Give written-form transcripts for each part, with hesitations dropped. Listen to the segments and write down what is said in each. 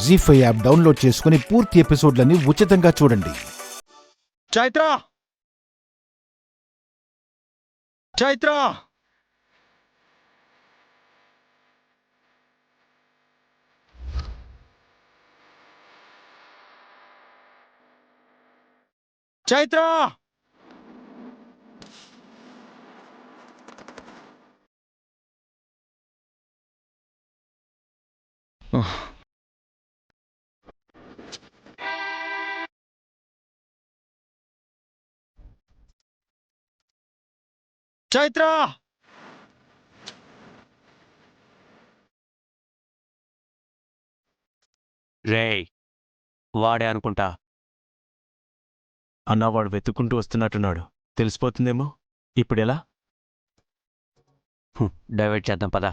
జీ5 app download చేసుకుని పూర్తి ఎపిసోడ్లని ఉచితంగా చూడండి. చైత్ర చైత్ర చైత్ర చైత్ర రేయ్ వాడే అనుకుంటా. అన్నా వాడు వెతుక్కుంటూ వస్తున్నట్టున్నాడు. తెలిసిపోతుందేమో. ఇప్పుడెలా? డైవర్ట్ చేద్దాం పదా.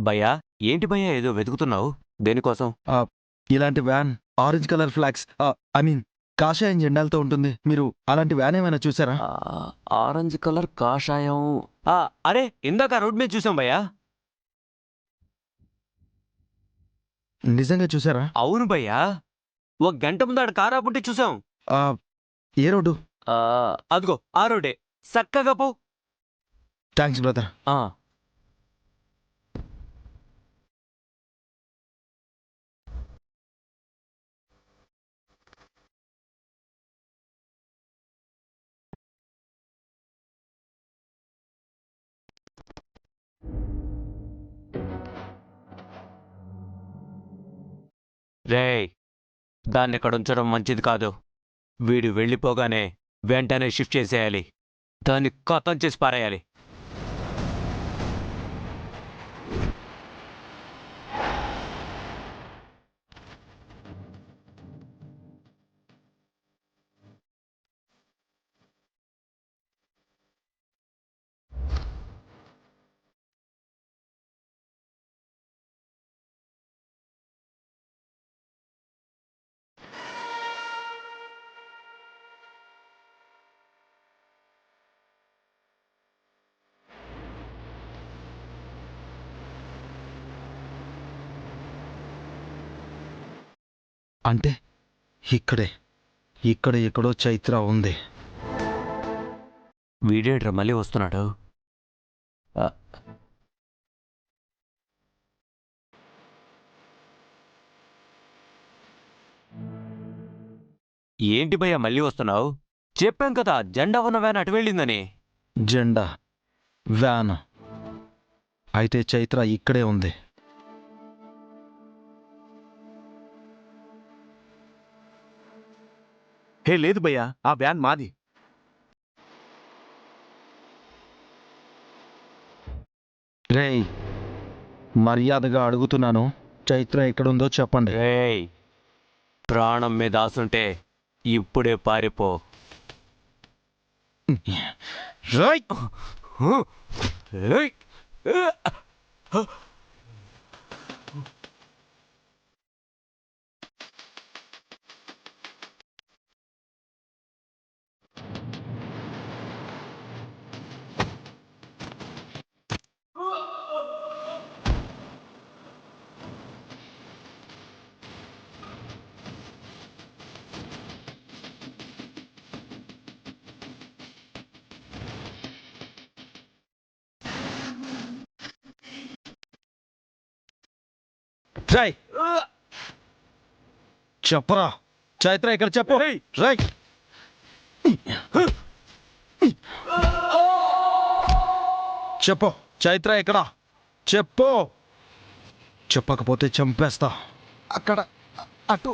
భయ్యా, ఏంటి భయ్యా ఏదో వెతుకుతున్నావు? దేనికోసం? ఇలాంటి van orange colour flags I mean కాషాయం జెండాలతో ఉంటుంది. మీరు అలాంటి వ్యాన్ ఏమైనా చూసారా? ఆరెంజ్ కలర్ కాషాయం. అరే ఇందాక రోడ్ మీద చూసాం భయ్యా. నిజంగా చూసారా? అవును భయ్యా, ఒక గంట ముందు ఆడ కారు ఆపుంటే చూసాం. ఏ రోడ్డు? అదిగో ఆ రోడ్డే. చక్కగా పో. Thanks brother. రేయ్, దాన్ని ఇక్కడ ఉంచడం మంచిది కాదు. వీడు వెళ్ళిపోగానే వెంటనే షిఫ్ట్ చేసేయాలి. దాన్ని ఖతం చేసి పారేయాలి. అంటే ఇక్కడ ఎక్కడో చైత్ర ఉంది. వీడేడ్రా మళ్ళీ వస్తున్నాడు. ఏంటి భయ్యా మళ్ళీ వస్తున్నావు? చెప్పాం కదా జెండా ఉన్న వ్యాన్ అటు వెళ్ళిందని. జెండా వ్యాన్ అయితే చైత్ర ఇక్కడే ఉంది. హే లేదు భయ్యా, ఆ వ్యాన్ మాది. రేయ్, మర్యాదగా అడుగుతున్నాను, చైత్ర ఎక్కడుందో చెప్పండి. రేయ్, ప్రాణం మీద ఆసుంటే ఇప్పుడే పారిపో. రేయ్! రేయ్! రేయ్, చెప్పరా చైత్ర ఇక్కడ చెప్పు. రేయ్, చెప్పు చైత్ర ఎక్కడ చెప్పు. చెప్పకపోతే చంపేస్తా. అక్కడ అటు.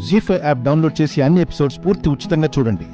జీ5 యాప్ డౌన్లోడ్ చేసి అన్ని ఎపిసోడ్స్ పూర్తి ఉచితంగా చూడండి.